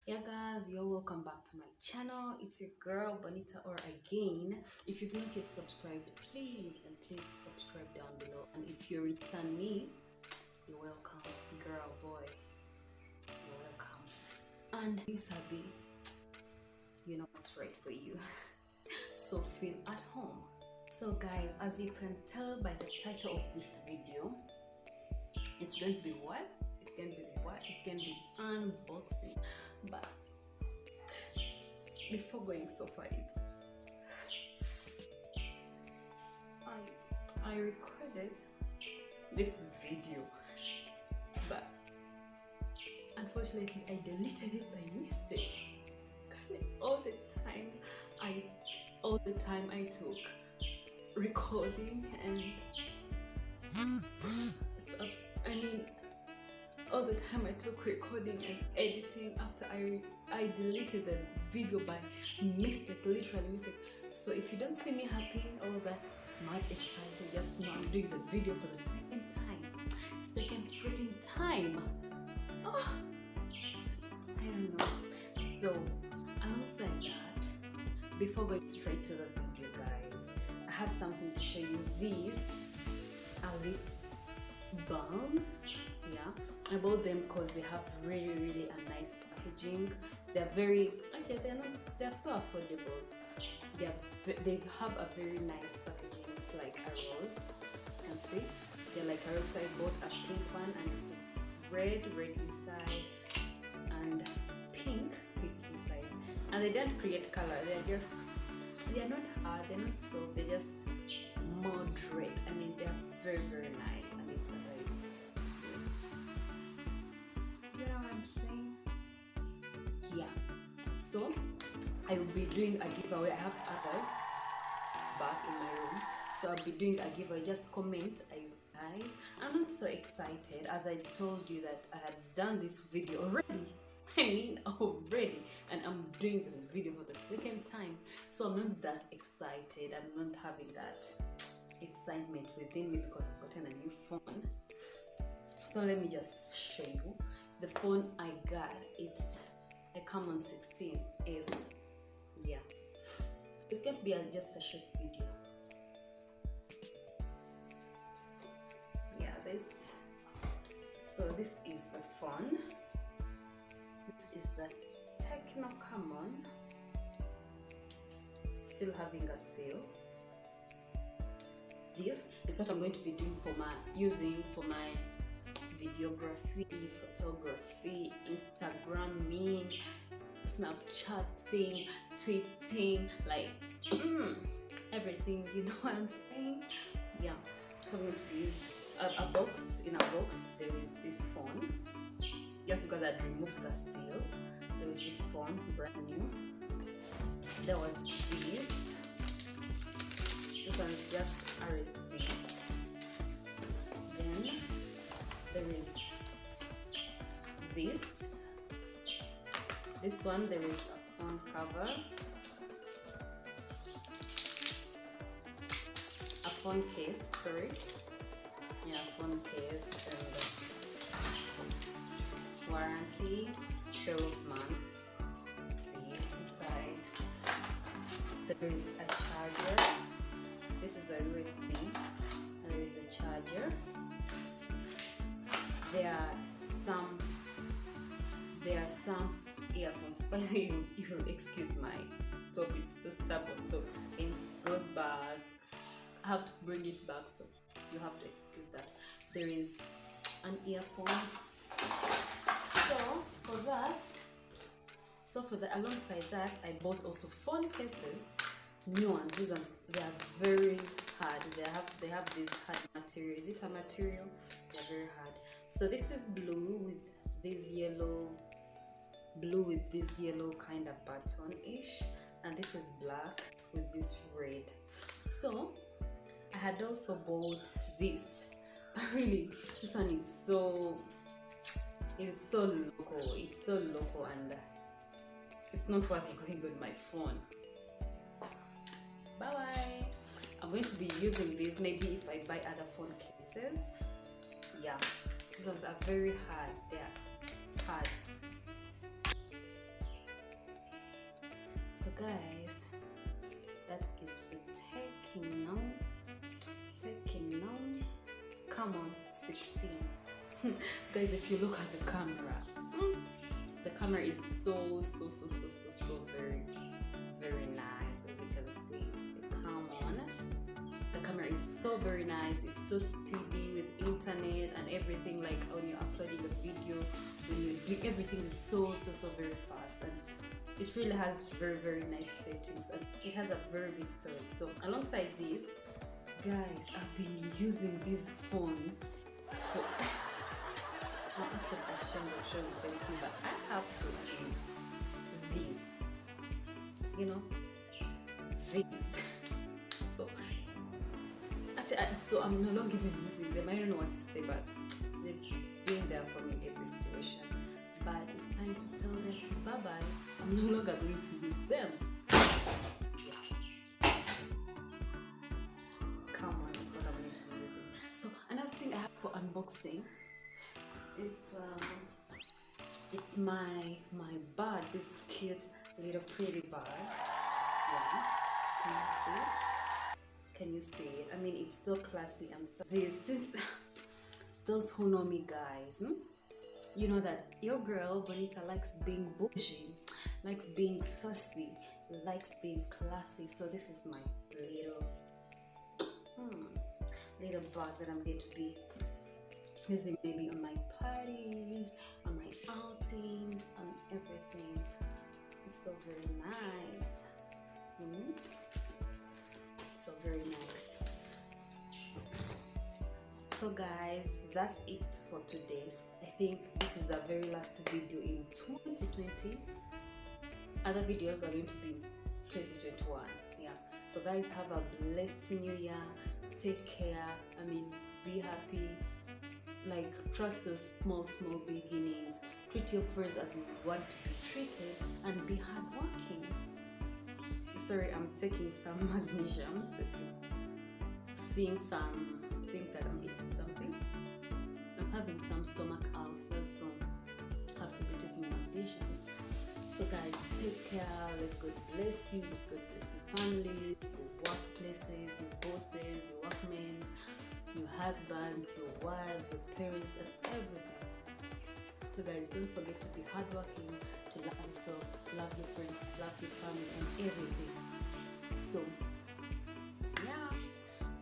Yeah guys, you're welcome back to my channel. It's your girl Bonitah Aura again. If you've not yet subscribed, please subscribe down below. And if you're returning, you're welcome. Girl, boy, you're welcome. And you Sabi, you know what's right for you. So feel at home. So guys, as you can tell by the title of this video, it's going to be what? It's going to be what? It's going to be unboxing. But before going so far, I recorded this video, but unfortunately I deleted it by mistake. All the time I took recording and all the time I took recording and editing after I deleted the video by mistake, literally mistake. So if you don't see me happy or that much excited, just know I'm doing the video for the second freaking time. Oh, I don't know. So alongside that, before going straight to the video guys, I have something to show you. These are lip balms. Yeah, I bought them because they have really a nice packaging. They're they're so affordable. They have a very nice packaging. It's like a rose, you can see they're like a rose. So I bought a pink one, and this is red inside and pink inside, and they don't create color. They're not hard, they're not soft, they're just moderate. I mean, they're very nice, and it's a very you know what I'm saying? Yeah. So I will be doing a giveaway. I have others back in my room, so I'll be doing a giveaway. Just comment. Guys, I'm not so excited, as I told you that I had done this video already. Already, and I'm doing the video for the second time, so I'm not that excited. I'm not having that excitement within me because I've gotten a new phone. So let me just show you the phone I got. It's a CAMON S16. Yeah, it's going to be just a short video. Yeah, so this is the phone. This is the Tecno Camon, still having a sale. This is what I'm going to be doing using for my videography, photography, Instagramming, Snapchatting, tweeting, like everything, you know what I'm saying? Yeah, so I'm going to use a box. In a box there is this phone. Just because I'd removed the seal, there was this phone, brand new. There was this. This one is just a receipt. Then there is this. This one, there is a phone cover, a phone case. Sorry, yeah, phone case, and warranty 12 months. This inside there is a charger. This is a USB, and there is a charger. There are some earphones. By the way, you will excuse my top, it's so stubborn, so it goes back. I have to bring it back, so you have to excuse that. There is an earphone. So for that, alongside that, I bought also phone cases, new ones. These ones, they are very hard. They have this hard material. Is it a material? They're very hard. So this is blue with this yellow kind of button-ish, and this is black with this red. So I had also bought this. Really, this one is so local. It's so local, and it's not worth going on my phone. Bye bye. I'm going to be using this maybe if I buy other phone cases. Yeah, these ones are very hard. They are hard. guys, that is the Tecno Camon 16. Guys, if you look at the camera is so very nice. As you can see, it's the Camon. The camera is so very nice. It's so speedy with internet and everything. Like when you're uploading a video, when you're doing everything, is so very fast, and it really has very nice settings, and it has a very big storage. So alongside this, guys, I've been using these phones for I'm actually ashamed of showing them to you, but I have to. These, you know, these. So actually, so I'm no longer even using them. I don't know what to say, but they've been there for me in every situation. But it's time to tell them bye bye. I'm no longer going to use them. Come on, that's what I'm going to be using. So another thing I have for unboxing, it's my bag, this cute little pretty bag. Yeah, can you see it? I mean, it's so classy. This is those who know me, guys. You know that your girl Bonitah likes being bougie, likes being sassy, likes being classy. So this is my little bag that I'm going to be using maybe on my parties, on my outings, on everything. It's so very nice. So very nice. So guys, that's it for today. I think this is the very last video in 2020. Other videos are going to be in 2021. Yeah. So guys, have a blessed new year. Take care. I mean, be happy. Like, trust those small beginnings. Treat your friends as you want to be treated, and be hardworking. Sorry, I'm taking some magnesium. So if you're seeing some, think that I'm eating something. I'm having some stomach ulcers, so I have to be taking magnesiums. So guys, take care. Let God bless you. Let God bless your families, your workplaces, your bosses, your workmen, your husbands, your wives, your parents, and everything. So guys, don't forget to be hardworking, to love yourselves, love your friends, love your family, and everything. So yeah,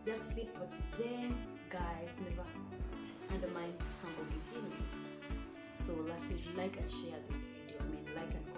that's it for today, guys. Never undermine humble beginnings. So lastly, like and share this video. I mean, like and